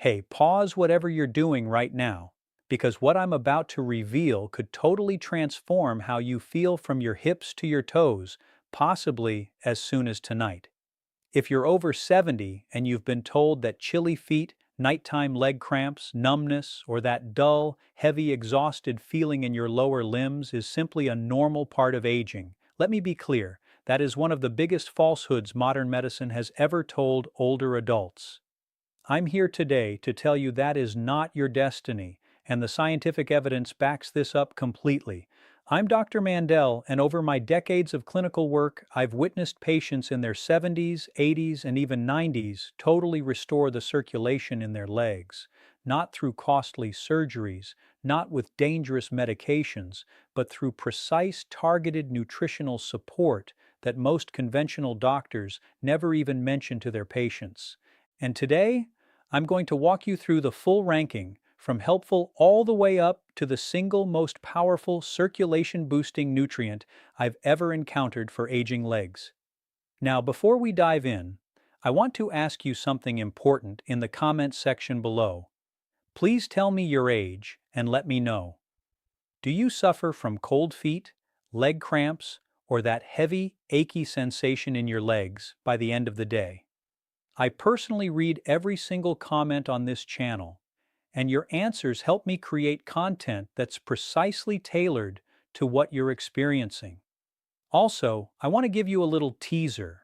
Hey, pause whatever you're doing right now, because what I'm about to reveal could totally transform how you feel from your hips to your toes, possibly as soon as tonight. If you're over 70 and you've been told that chilly feet, nighttime leg cramps, numbness, or that dull, heavy, exhausted feeling in your lower limbs is simply a normal part of aging, let me be clear, that is one of the biggest falsehoods modern medicine has ever told older adults. I'm here today to tell you that is not your destiny, and the scientific evidence backs this up completely. I'm Dr. Mandell, and over my decades of clinical work, I've witnessed patients in their 70s, 80s, and even 90s totally restore the circulation in their legs, not through costly surgeries, not with dangerous medications, but through precise, targeted nutritional support that most conventional doctors never even mention to their patients. And today, I'm going to walk you through the full ranking, from helpful all the way up to the single most powerful circulation boosting nutrient I've ever encountered for aging legs. Now, before we dive in, I want to ask you something important in the comments section below. Please tell me your age and let me know. Do you suffer from cold feet, leg cramps, or that heavy, achy sensation in your legs by the end of the day? I personally read every single comment on this channel, and your answers help me create content that's precisely tailored to what you're experiencing. Also, I want to give you a little teaser,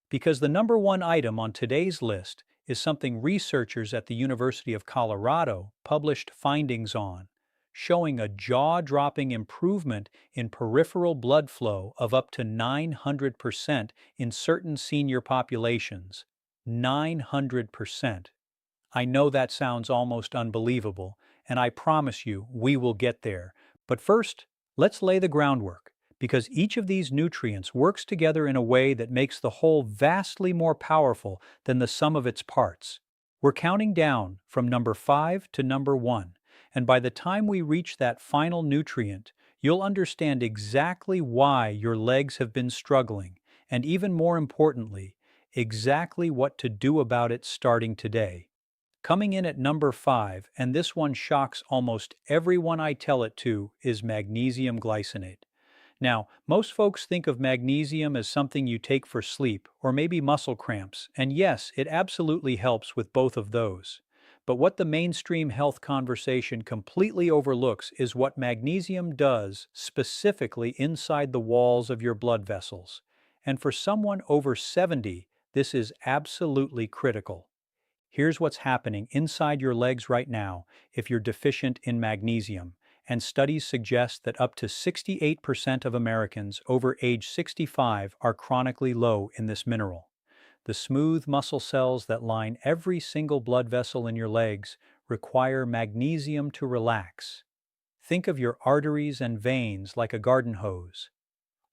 because the number one item on today's list is something researchers at the University of Colorado published findings on, showing a jaw-dropping improvement in peripheral blood flow of up to 900% in certain senior populations. 900%. I know that sounds almost unbelievable, and I promise you we will get there. But first, let's lay the groundwork, because each of these nutrients works together in a way that makes the whole vastly more powerful than the sum of its parts. We're counting down from number 5 to number 1, and by the time we reach that final nutrient, you'll understand exactly why your legs have been struggling, and even more importantly, exactly what to do about it starting today. Coming in at number 5, and this one shocks almost everyone I tell it to, is magnesium glycinate. Now, most folks think of magnesium as something you take for sleep or maybe muscle cramps, and yes, it absolutely helps with both of those. But what the mainstream health conversation completely overlooks is what magnesium does specifically inside the walls of your blood vessels. And for someone over 70, this is absolutely critical. Here's what's happening inside your legs right now if you're deficient in magnesium, and studies suggest that up to 68% of Americans over age 65 are chronically low in this mineral. The smooth muscle cells that line every single blood vessel in your legs require magnesium to relax. Think of your arteries and veins like a garden hose.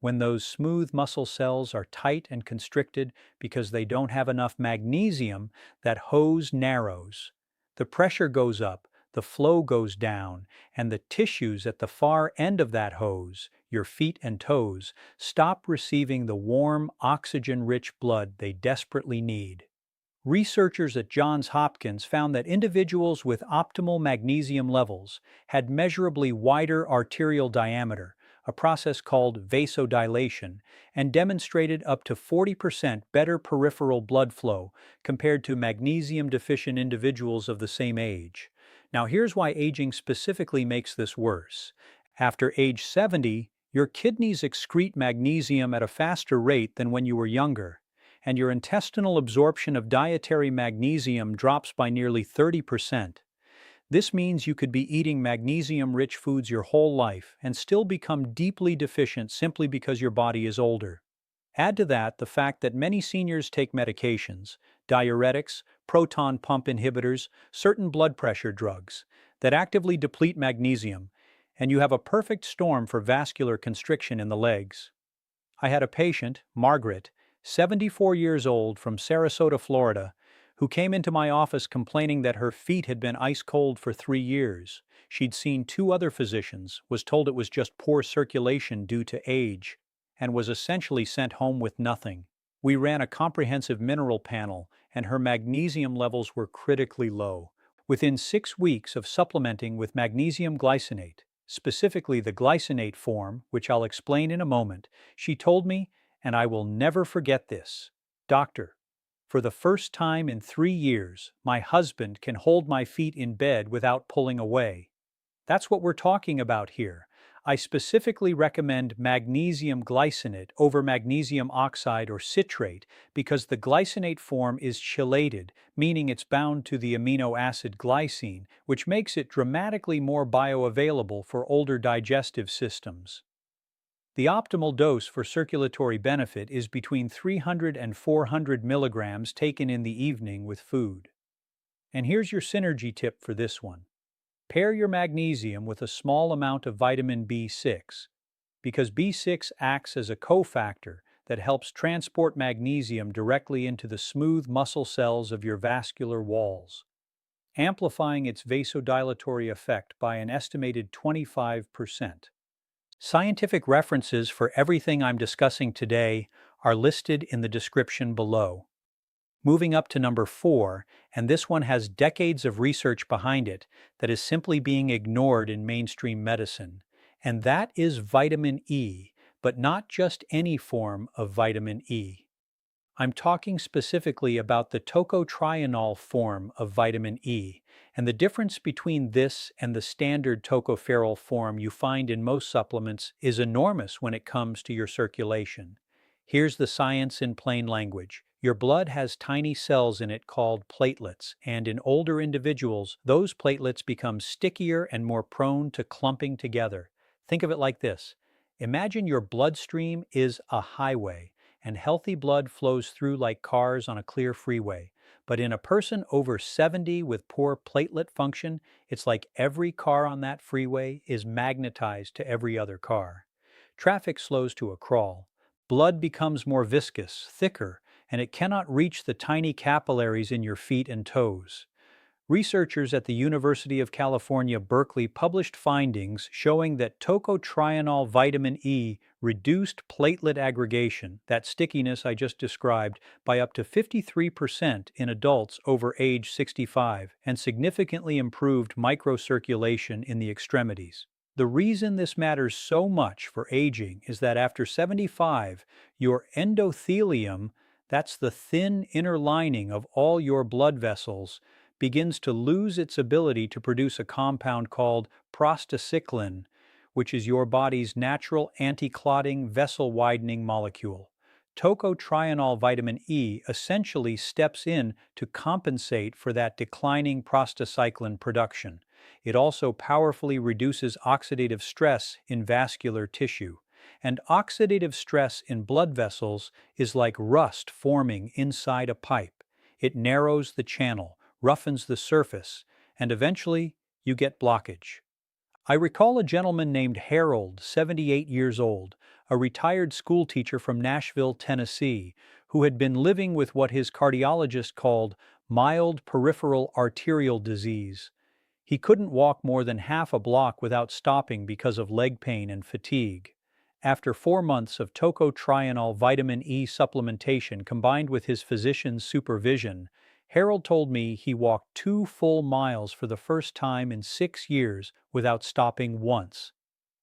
When those smooth muscle cells are tight and constricted because they don't have enough magnesium, that hose narrows. The pressure goes up, the flow goes down, and the tissues at the far end of that hose, your feet and toes, stop receiving the warm, oxygen-rich blood they desperately need. Researchers at Johns Hopkins found that individuals with optimal magnesium levels had measurably wider arterial diameter, a process called vasodilation, and demonstrated up to 40% better peripheral blood flow compared to magnesium-deficient individuals of the same age. Now, here's why aging specifically makes this worse. After age 70, your kidneys excrete magnesium at a faster rate than when you were younger, and your intestinal absorption of dietary magnesium drops by nearly 30%. This means you could be eating magnesium-rich foods your whole life and still become deeply deficient simply because your body is older. Add to that the fact that many seniors take medications, diuretics, proton pump inhibitors, certain blood pressure drugs, that actively deplete magnesium, and you have a perfect storm for vascular constriction in the legs. I had a patient, Margaret, 74 years old, from Sarasota, Florida, who came into my office complaining that her feet had been ice cold for 3 years. She'd seen 2 other physicians, was told it was just poor circulation due to age, and was essentially sent home with nothing. We ran a comprehensive mineral panel, and her magnesium levels were critically low. Within 6 weeks of supplementing with magnesium glycinate, specifically the glycinate form, which I'll explain in a moment, she told me, and I will never forget this, "Doctor, for the first time in 3 years, my husband can hold my feet in bed without pulling away." That's what we're talking about here. I specifically recommend magnesium glycinate over magnesium oxide or citrate because the glycinate form is chelated, meaning it's bound to the amino acid glycine, which makes it dramatically more bioavailable for older digestive systems. The optimal dose for circulatory benefit is between 300 and 400 milligrams taken in the evening with food. And here's your synergy tip for this one. Pair your magnesium with a small amount of vitamin B6, because B6 acts as a cofactor that helps transport magnesium directly into the smooth muscle cells of your vascular walls, amplifying its vasodilatory effect by an estimated 25%. Scientific references for everything I'm discussing today are listed in the description below. Moving up to number 4, and this one has decades of research behind it that is simply being ignored in mainstream medicine, and that is vitamin E, but not just any form of vitamin E. I'm talking specifically about the tocotrienol form of vitamin E, and the difference between this and the standard tocopherol form you find in most supplements is enormous when it comes to your circulation. Here's the science in plain language. Your blood has tiny cells in it called platelets, and in older individuals, those platelets become stickier and more prone to clumping together. Think of it like this. Imagine your bloodstream is a highway, and healthy blood flows through like cars on a clear freeway. But in a person over 70 with poor platelet function, it's like every car on that freeway is magnetized to every other car. Traffic slows to a crawl. Blood becomes more viscous, thicker, and it cannot reach the tiny capillaries in your feet and toes. Researchers at the University of California, Berkeley published findings showing that tocotrienol vitamin E reduced platelet aggregation, that stickiness I just described, by up to 53% in adults over age 65 and significantly improved microcirculation in the extremities. The reason this matters so much for aging is that after 75, your endothelium, that's the thin inner lining of all your blood vessels, begins to lose its ability to produce a compound called prostacyclin, which is your body's natural anti-clotting, vessel-widening molecule. Tocotrienol vitamin E essentially steps in to compensate for that declining prostacyclin production. It also powerfully reduces oxidative stress in vascular tissue. And oxidative stress in blood vessels is like rust forming inside a pipe. It narrows the channel, roughens the surface, and eventually you get blockage. I recall a gentleman named Harold, 78 years old, a retired school teacher from Nashville, Tennessee, who had been living with what his cardiologist called mild peripheral arterial disease. He couldn't walk more than half a block without stopping because of leg pain and fatigue. After 4 months of tocotrienol vitamin E supplementation combined with his physician's supervision, Harold told me he walked 2 full miles for the first time in 6 years without stopping once.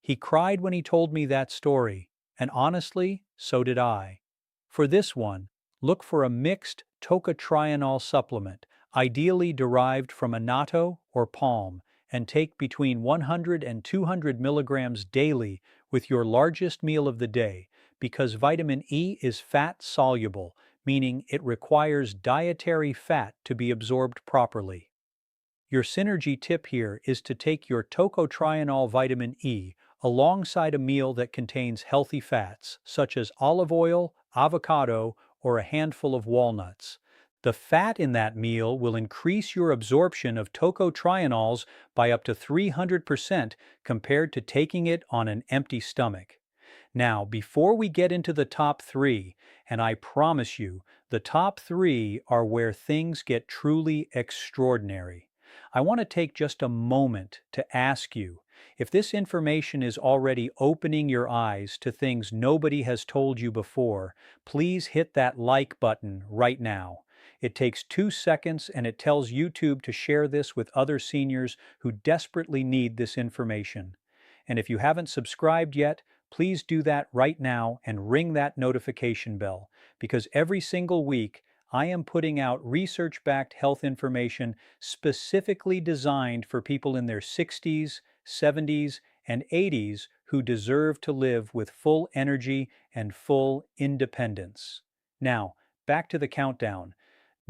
He cried when he told me that story, and honestly, so did I. For this one, look for a mixed tocotrienol supplement, ideally derived from annatto or palm, and take between 100 and 200 milligrams daily with your largest meal of the day, because vitamin E is fat-soluble, meaning it requires dietary fat to be absorbed properly. Your synergy tip here is to take your tocotrienol vitamin E alongside a meal that contains healthy fats, such as olive oil, avocado, or a handful of walnuts. The fat in that meal will increase your absorption of tocotrienols by up to 300% compared to taking it on an empty stomach. Now, before we get into the top 3, and I promise you, the top 3 are where things get truly extraordinary, I want to take just a moment to ask you if this information is already opening your eyes to things nobody has told you before. Please hit that like button right now. It takes 2 seconds and it tells YouTube to share this with other seniors who desperately need this information. And if you haven't subscribed yet, please do that right now and ring that notification bell, because every single week I am putting out research-backed health information specifically designed for people in their 60s, 70s, and 80s who deserve to live with full energy and full independence. Now, back to the countdown.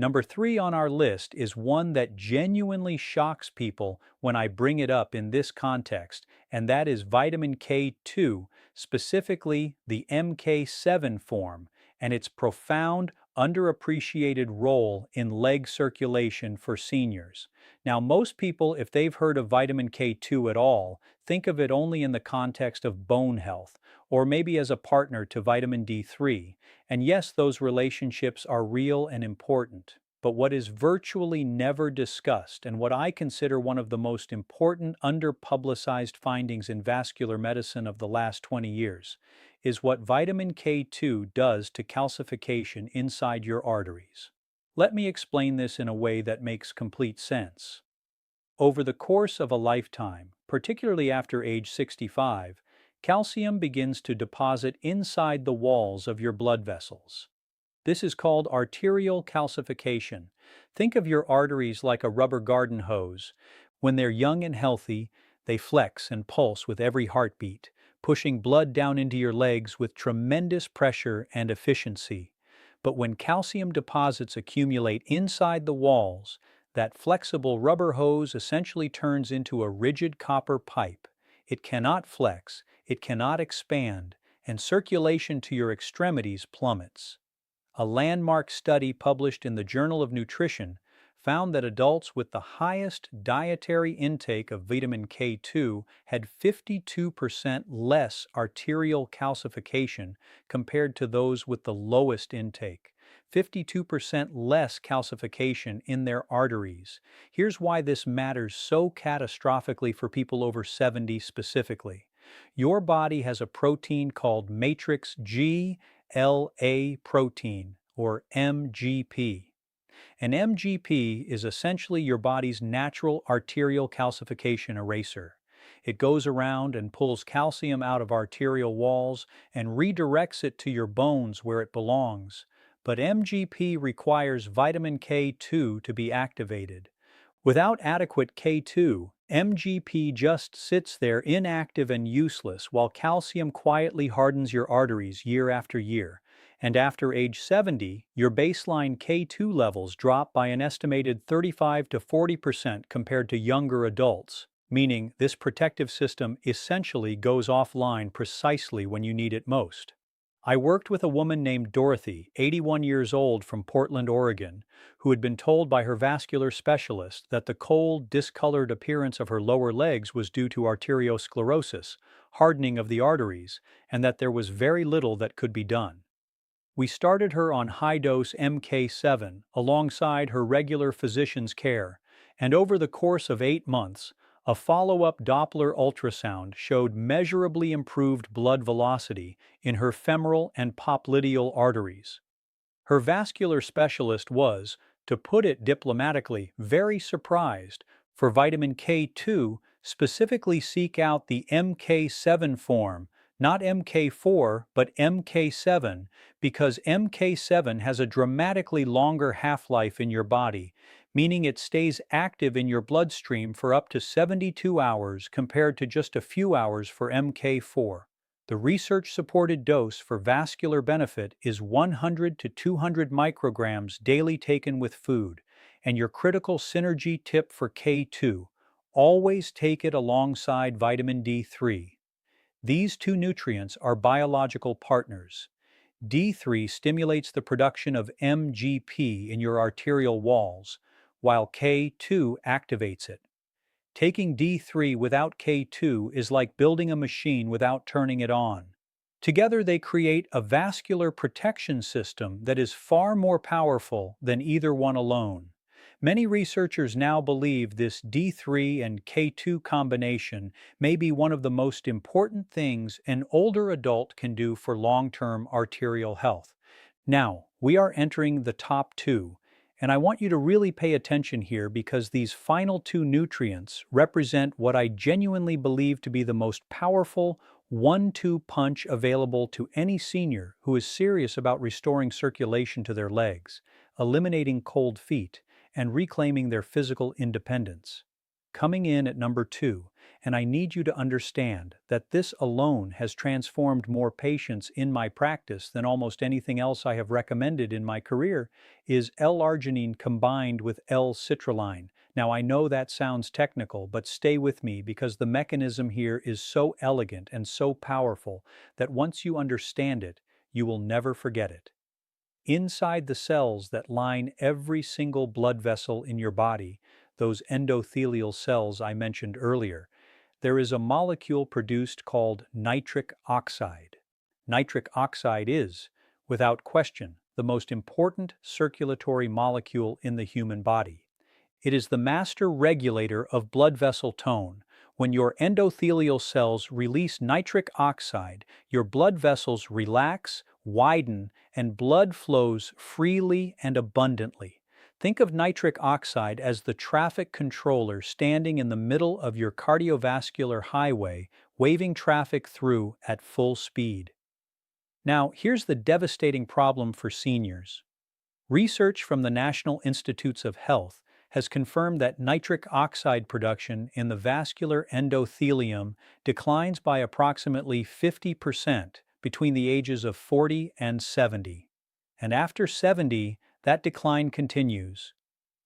Number 3 on our list is one that genuinely shocks people when I bring it up in this context, and that is vitamin K2, specifically the MK7 form, and its profound, underappreciated role in leg circulation for seniors. Now, most people, if they've heard of vitamin K2 at all, think of it only in the context of bone health, or maybe as a partner to vitamin D3. And yes, those relationships are real and important. But what is virtually never discussed, and what I consider one of the most important underpublicized findings in vascular medicine of the last 20 years, is what vitamin K2 does to calcification inside your arteries. Let me explain this in a way that makes complete sense. Over the course of a lifetime, particularly after age 65, calcium begins to deposit inside the walls of your blood vessels. This is called arterial calcification. Think of your arteries like a rubber garden hose. When they're young and healthy, they flex and pulse with every heartbeat, pushing blood down into your legs with tremendous pressure and efficiency. But when calcium deposits accumulate inside the walls, that flexible rubber hose essentially turns into a rigid copper pipe. It cannot flex, it cannot expand, and circulation to your extremities plummets. A landmark study published in the Journal of Nutrition found that adults with the highest dietary intake of vitamin K2 had 52% less arterial calcification compared to those with the lowest intake. 52% less calcification in their arteries. Here's why this matters so catastrophically for people over 70 specifically. Your body has a protein called matrix GLA protein, or MGP. An MGP is essentially your body's natural arterial calcification eraser. It goes around and pulls calcium out of arterial walls and redirects it to your bones where it belongs. But MGP requires vitamin K2 to be activated. Without adequate K2, MGP just sits there inactive and useless while calcium quietly hardens your arteries year after year. And after age 70, your baseline K2 levels drop by an estimated 35 to 40% compared to younger adults, meaning this protective system essentially goes offline precisely when you need it most. I worked with a woman named Dorothy, 81 years old, from Portland, Oregon, who had been told by her vascular specialist that the cold, discolored appearance of her lower legs was due to arteriosclerosis, hardening of the arteries, and that there was very little that could be done. We started her on high-dose MK7 alongside her regular physician's care, and over the course of 8 months, a follow-up Doppler ultrasound showed measurably improved blood velocity in her femoral and popliteal arteries. Her vascular specialist was, to put it diplomatically, very surprised, for vitamin K2 specifically seek out the MK7 form, not MK4, but MK7, because MK7 has a dramatically longer half-life in your body, meaning it stays active in your bloodstream for up to 72 hours compared to just a few hours for MK4. The research-supported dose for vascular benefit is 100 to 200 micrograms daily taken with food, and your critical synergy tip for K2, always take it alongside vitamin D3. These two nutrients are biological partners. D3 stimulates the production of MGP in your arterial walls, while K2 activates it. Taking D3 without K2 is like building a machine without turning it on. Together they create a vascular protection system that is far more powerful than either one alone. Many researchers now believe this D3 and K2 combination may be one of the most important things an older adult can do for long-term arterial health. Now, we are entering the top 2, And I want you to really pay attention here because these final two nutrients represent what I genuinely believe to be the most powerful 1-2 punch available to any senior who is serious about restoring circulation to their legs, eliminating cold feet, and reclaiming their physical independence. Coming in at number 2, and I need you to understand that this alone has transformed more patients in my practice than almost anything else I have recommended in my career, is L-arginine combined with L-citrulline. Now, I know that sounds technical, but stay with me because the mechanism here is so elegant and so powerful that once you understand it, you will never forget it. Inside the cells that line every single blood vessel in your body, those endothelial cells I mentioned earlier, there is a molecule produced called nitric oxide. Nitric oxide is, without question, the most important circulatory molecule in the human body. It is the master regulator of blood vessel tone. When your endothelial cells release nitric oxide, your blood vessels relax, widen, and blood flows freely and abundantly. Think of nitric oxide as the traffic controller standing in the middle of your cardiovascular highway, waving traffic through at full speed. Now, here's the devastating problem for seniors. Research from the National Institutes of Health has confirmed that nitric oxide production in the vascular endothelium declines by approximately 50% between the ages of 40 and 70. And after 70, that decline continues.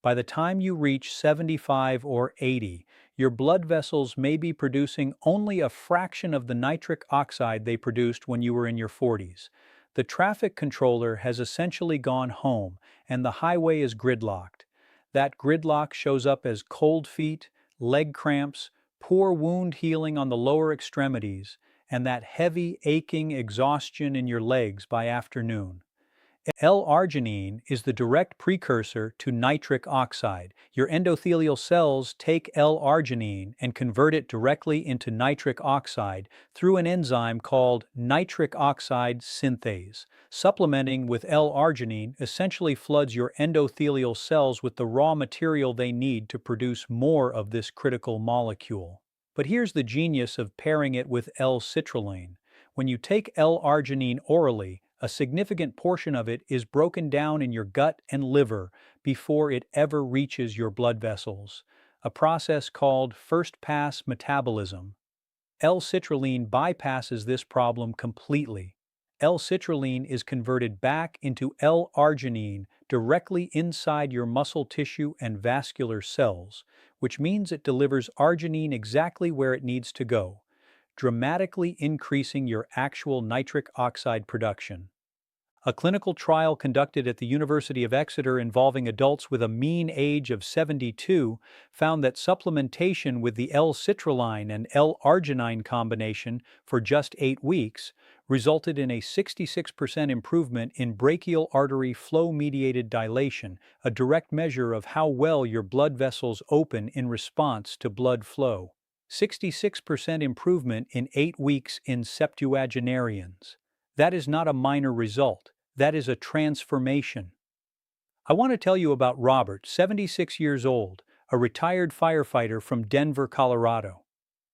By the time you reach 75 or 80, your blood vessels may be producing only a fraction of the nitric oxide they produced when you were in your 40s. The traffic controller has essentially gone home, and the highway is gridlocked. That gridlock shows up as cold feet, leg cramps, poor wound healing on the lower extremities, and that heavy, aching exhaustion in your legs by afternoon. L-arginine is the direct precursor to nitric oxide. Your endothelial cells take L-arginine and convert it directly into nitric oxide through an enzyme called nitric oxide synthase. Supplementing with L-arginine essentially floods your endothelial cells with the raw material they need to produce more of this critical molecule. But here's the genius of pairing it with L-citrulline. When you take L-arginine orally, a significant portion of it is broken down in your gut and liver before it ever reaches your blood vessels, a process called first-pass metabolism. L-citrulline bypasses this problem completely. L-citrulline is converted back into L-arginine directly inside your muscle tissue and vascular cells, which means it delivers arginine exactly where it needs to go, dramatically increasing your actual nitric oxide production. A clinical trial conducted at the University of Exeter involving adults with a mean age of 72 found that supplementation with the L-citrulline and L-arginine combination for just 8 weeks resulted in a 66% improvement in brachial artery flow-mediated dilation, a direct measure of how well your blood vessels open in response to blood flow. 66% improvement in 8 weeks in septuagenarians. That is not a minor result. That is a transformation. I want to tell you about Robert, 76 years old, a retired firefighter from Denver, Colorado.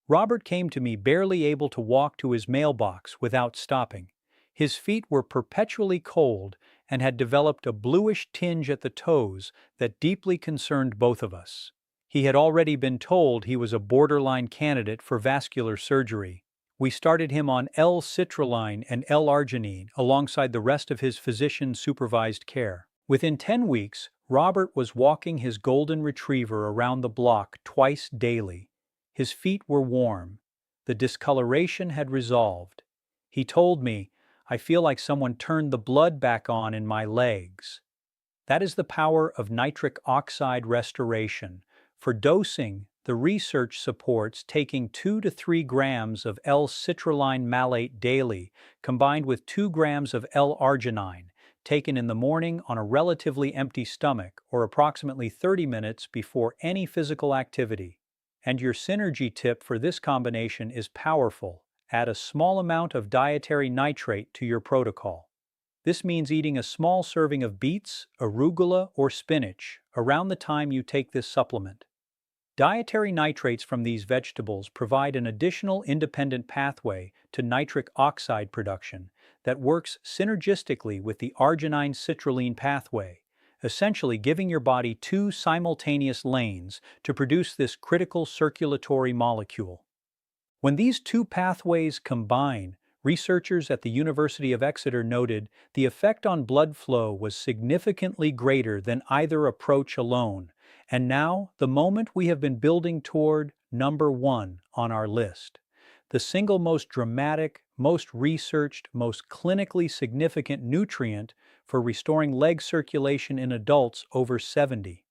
Robert came to me barely able to walk to his mailbox without stopping. His feet were perpetually cold and had developed a bluish tinge at the toes that deeply concerned both of us. He had already been told he was a borderline candidate for vascular surgery. We started him on L-citrulline and L-arginine alongside the rest of his physician-supervised care. Within 10 weeks, Robert was walking his golden retriever around the block twice daily. His feet were warm. The discoloration had resolved. He told me, "I feel like someone turned the blood back on in my legs." That is the power of nitric oxide restoration. For dosing, the research supports taking 2 to 3 grams of L-citrulline malate daily, combined with 2 grams of L-arginine, taken in the morning on a relatively empty stomach or approximately 30 minutes before any physical activity. And your synergy tip for this combination is powerful. Add a small amount of dietary nitrate to your protocol. This means eating a small serving of beets, arugula, or spinach around the time you take this supplement. Dietary nitrates from these vegetables provide an additional independent pathway to nitric oxide production that works synergistically with the arginine-citrulline pathway, essentially giving your body two simultaneous lanes to produce this critical circulatory molecule. When these two pathways combine, researchers at the University of Exeter noted the effect on blood flow was significantly greater than either approach alone. And now, the moment we have been building toward number one on our list. The single most dramatic, most researched, most clinically significant nutrient for restoring leg circulation in adults over 70.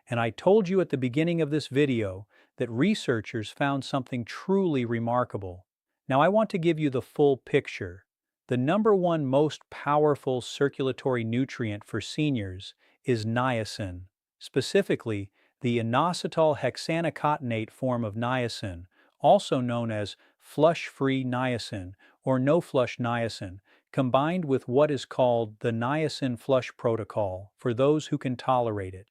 And I told you at the beginning of this video that researchers found something truly remarkable. Now I want to give you the full picture. The number one most powerful circulatory nutrient for seniors is niacin, specifically the inositol hexanocatenate form of niacin, also known as flush-free niacin or no-flush niacin, combined with what is called the niacin flush protocol for those who can tolerate it.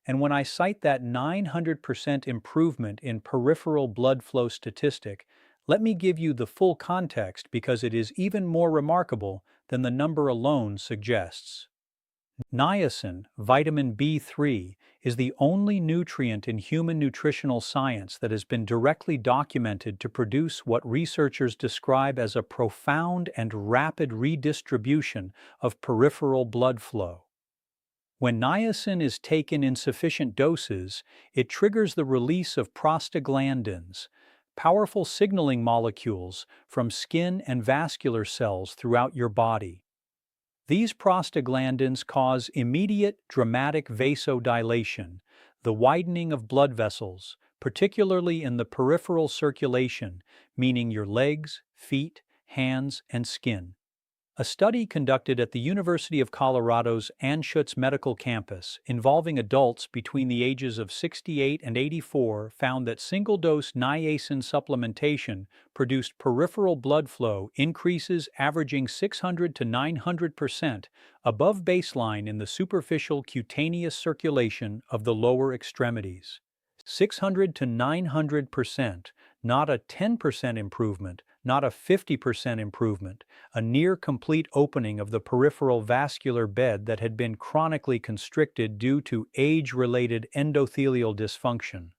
And when I cite that 900% improvement in peripheral blood flow statistic, let me give you the full context because it is even more remarkable than the number alone suggests. Niacin, vitamin B3, is the only nutrient in human nutritional science that has been directly documented to produce what researchers describe as a profound and rapid redistribution of peripheral blood flow. When niacin is taken in sufficient doses, it triggers the release of prostaglandins, powerful signaling molecules from skin and vascular cells throughout your body. These prostaglandins cause immediate, dramatic vasodilation, the widening of blood vessels, particularly in the peripheral circulation, meaning your legs, feet, hands, and skin. A study conducted at the University of Colorado's Anschutz Medical Campus involving adults between the ages of 68 and 84 found that single-dose niacin supplementation produced peripheral blood flow increases averaging 600 to 900% above baseline in the superficial cutaneous circulation of the lower extremities. 600 to 900%, not a 10% improvement, not a 50% improvement, a near-complete opening of the peripheral vascular bed that had been chronically constricted due to age-related endothelial dysfunction.